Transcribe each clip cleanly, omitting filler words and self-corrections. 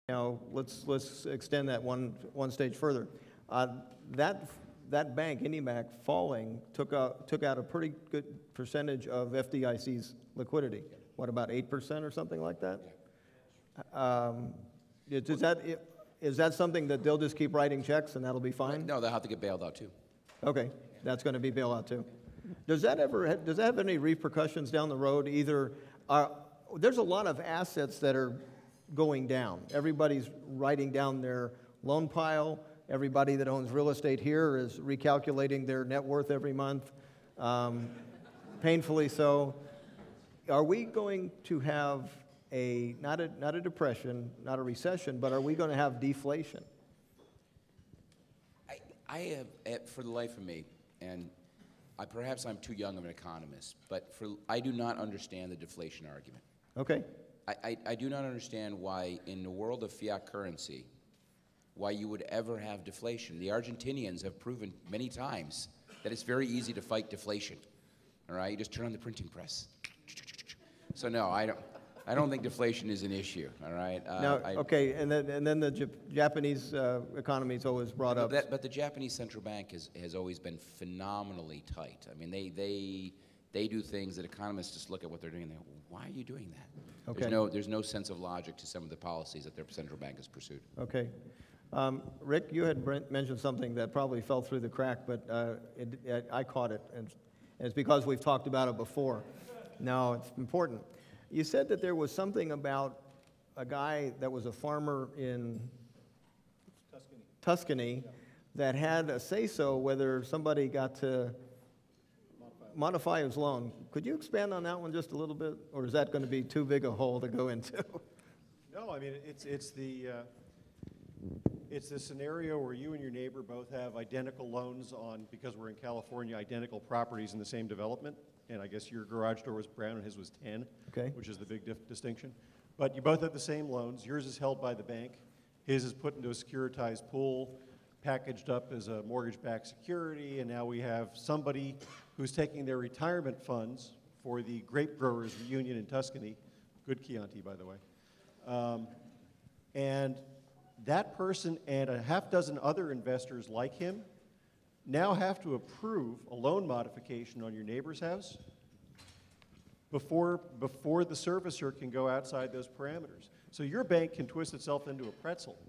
Now, let's extend that one stage further. That bank, IndyMac, falling, took out a pretty good percentage of FDIC's liquidity. What, about 8% or something like that? Is that something that they'll just keep writing checks and that'll be fine? No, they'll have to get bailed out too. Okay, that's going to be bailout too. Does that have any repercussions down the road? Either there's a lot of assets that are going down. Everybody's writing down their loan pile. Everybody that owns real estate here is recalculating their net worth every month, painfully so. Are we going to have not a depression, not a recession, but are we going to have deflation? I have, for the life of me, and perhaps I'm too young of an economist, but I do not understand the deflation argument. Okay. I do not understand why, in the world of fiat currency, why you would ever have deflation. The Argentinians have proven many times that it's very easy to fight deflation. All right, you just turn on the printing press. So no, I don't think deflation is an issue. All right. Okay, and then the Japanese economy is always brought up. But the Japanese central bank has always been phenomenally tight. I mean, they do things that economists just look at what they're doing and they go, why are you doing that? Okay. There's no sense of logic to some of the policies that their central bank has pursued. Okay. Rick, you had mentioned something that probably fell through the crack, but I caught it, and it's because we've talked about it before. No, it's important. You said that there was something about a guy that was a farmer in Tuscany that had a say-so whether somebody got to modify his loan. Could you expand on that one just a little bit, or is that going to be too big a hole to go into? No, I mean, it's the scenario where you and your neighbor both have identical loans on, because we're in California, identical properties in the same development. And I guess your garage door was brown and his was tan, okay, which is the big distinction. But you both have the same loans. Yours is held by the bank. His is put into a securitized pool, packaged up as a mortgage-backed security, and now we have somebody who's taking their retirement funds for the grape growers reunion in Tuscany. Good Chianti, by the way. And that person and a half dozen other investors like him now have to approve a loan modification on your neighbor's house before the servicer can go outside those parameters. So your bank can twist itself into a pretzel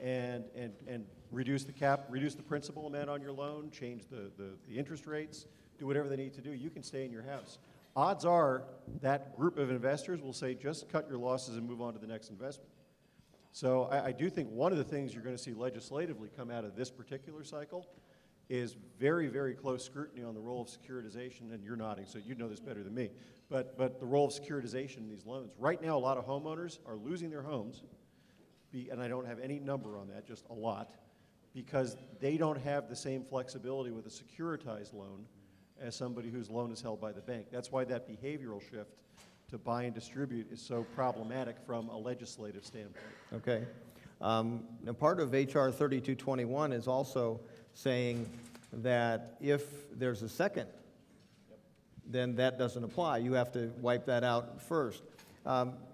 and reduce the principal amount on your loan, change the interest rates, do whatever they need to do. You can stay in your house. Odds are that group of investors will say, just cut your losses and move on to the next investment. So I do think one of the things you're going to see legislatively come out of this particular cycle is very, very close scrutiny on the role of securitization, and you're nodding, so you know this better than me, but the role of securitization in these loans. Right now, a lot of homeowners are losing their homes, and I don't have any number on that, just a lot, because they don't have the same flexibility with a securitized loan as somebody whose loan is held by the bank. That's why that behavioral shift to buy and distribute is so problematic from a legislative standpoint. Okay. Now part of HR 3221 is also saying that if there's a second, then that doesn't apply. You have to wipe that out first.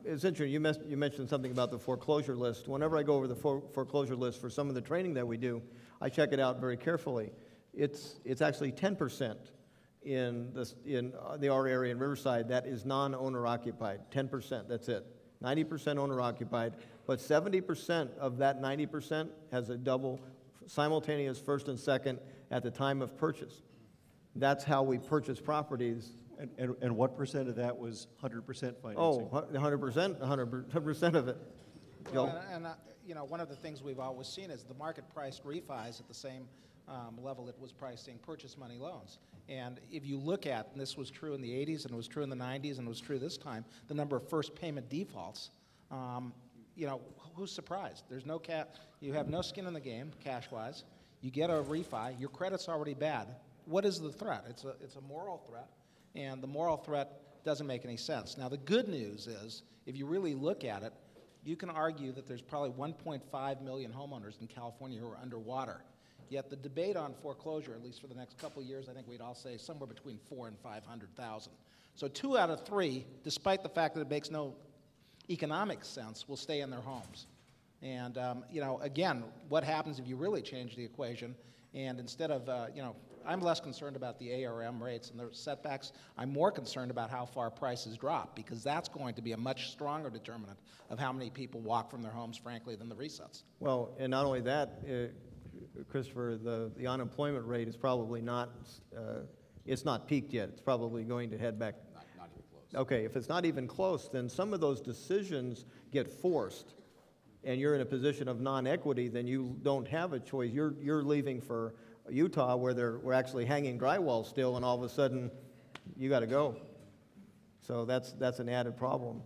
It's interesting, you mentioned something about the foreclosure list. Whenever I go over the foreclosure list for some of the training that we do, I check it out very carefully. It's actually 10% in our area in Riverside that is non-owner occupied. 10%, that's it. 90% owner occupied, but 70% of that 90% has a double simultaneous first and second at the time of purchase. That's how we purchase properties. And what percent of that was 100% financing? Oh, 100% of it. Well, you know, one of the things we've always seen is the market priced refis at the same level it was pricing purchase money loans. And if you look at, and this was true in the 80s, and it was true in the 90s, and it was true this time, the number of first payment defaults, you know, who's surprised? There's no you have no skin in the game, cash-wise. You get a refi, your credit's already bad. What is the threat? It's a moral threat, and the moral threat doesn't make any sense. Now, the good news is, if you really look at it, you can argue that there's probably 1.5 million homeowners in California who are underwater. Yet the debate on foreclosure, at least for the next couple of years, I think we'd all say somewhere between 400,000 and 500,000. So 2 out of 3, despite the fact that it makes no economic sense, will stay in their homes. And, you know, again, what happens if you really change the equation? And instead of, you know, I'm less concerned about the ARM rates and the setbacks. I'm more concerned about how far prices drop, because that's going to be a much stronger determinant of how many people walk from their homes, frankly, than the resets. Well, and not only that, Christopher, the unemployment rate is probably not, it's not peaked yet. It's probably going to head back. Not even close. Okay, if it's not even close, then some of those decisions get forced, and you're in a position of non-equity, then you don't have a choice. You're leaving for Utah, where we're actually hanging drywall still, and all of a sudden, you got to go. So that's an added problem.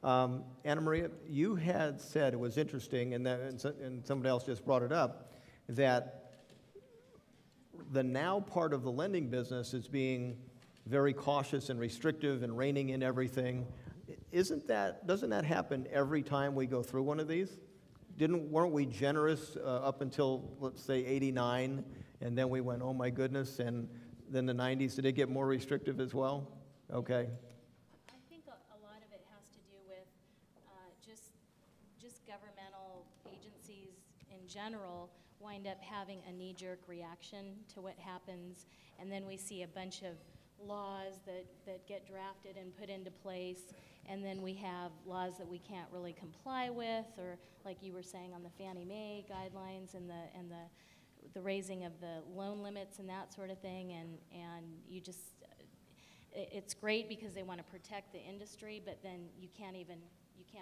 Anna Maria, you had said, it was interesting, and somebody else just brought it up, that the now part of the lending business is being very cautious and restrictive and reining in everything. Doesn't that happen every time we go through one of these? Weren't we generous up until, let's say, '89, and then we went, oh my goodness, and then the '90s, did it get more restrictive as well? Okay. I think a lot of it has to do with just governmental agencies in general wind up having a knee-jerk reaction to what happens, and then we see a bunch of laws that get drafted and put into place, and then we have laws that we can't really comply with, or like you were saying on the Fannie Mae guidelines and the raising of the loan limits and that sort of thing, and you just, it's great because they want to protect the industry, but then you can't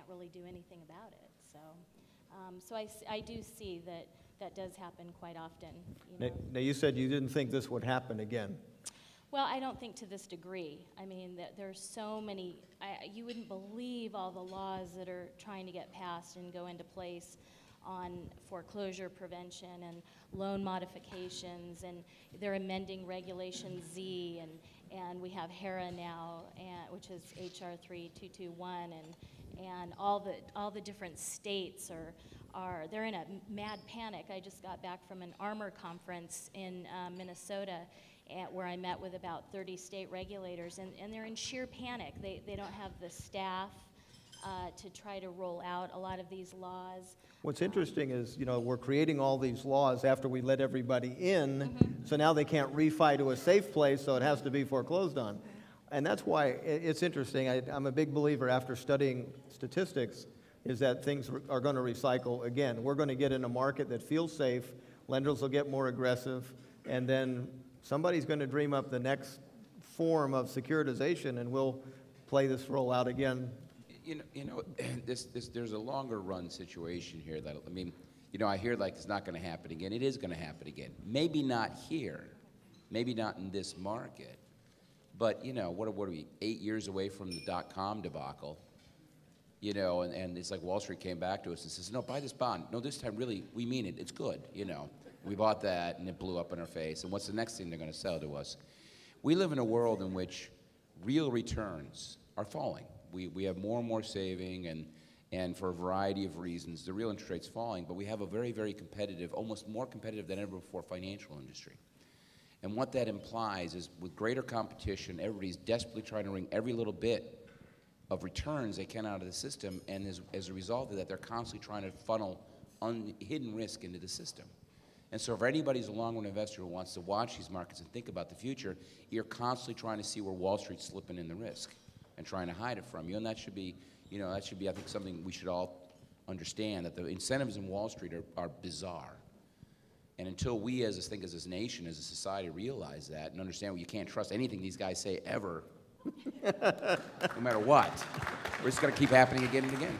really do anything about it. So I do see that does happen quite often. You know? Now, you said you didn't think this would happen again. Well, I don't think to this degree. I mean, there's so many, you wouldn't believe all the laws that are trying to get passed and go into place on foreclosure prevention and loan modifications, and they're amending Regulation Z, and we have HERA now, which is HR 3221, and all the different states they're in a mad panic. I just got back from an ARMOR conference in Minnesota, where I met with about 30 state regulators, and they're in sheer panic. They don't have the staff to try to roll out a lot of these laws. What's interesting is, we're creating all these laws after we let everybody in, so now they can't refi to a safe place, so it has to be foreclosed on. And that's why it's interesting. I'm a big believer, after studying statistics, is that things are going to recycle again. We're going to get in a market that feels safe, lenders will get more aggressive, and then somebody's going to dream up the next form of securitization, and we'll play this roll out again. There's a longer run situation here that, I hear like it's not going to happen again. It is going to happen again. Maybe not here, maybe not in this market, but what are we, 8 years away from the .com debacle? And it's like Wall Street came back to us and says, no, buy this bond. No, this time really, we mean it. It's good, We bought that, and it blew up in our face. And what's the next thing they're going to sell to us? We live in a world in which real returns are falling. We have more and more saving, and for a variety of reasons, the real interest rate's falling. But we have a very, very competitive, almost more competitive than ever before, financial industry. And what that implies is, with greater competition, everybody's desperately trying to wring every little bit of returns they can out of the system, and as a result of that, they're constantly trying to funnel hidden risk into the system. And so if anybody's a long-run investor who wants to watch these markets and think about the future, you're constantly trying to see where Wall Street's slipping in the risk and trying to hide it from you. And that should be, I think, something we should all understand, that the incentives in Wall Street are bizarre. And until we, as a nation, as a society, realize that and understand you can't trust anything these guys say ever, no matter what, we're just going to keep happening again and again.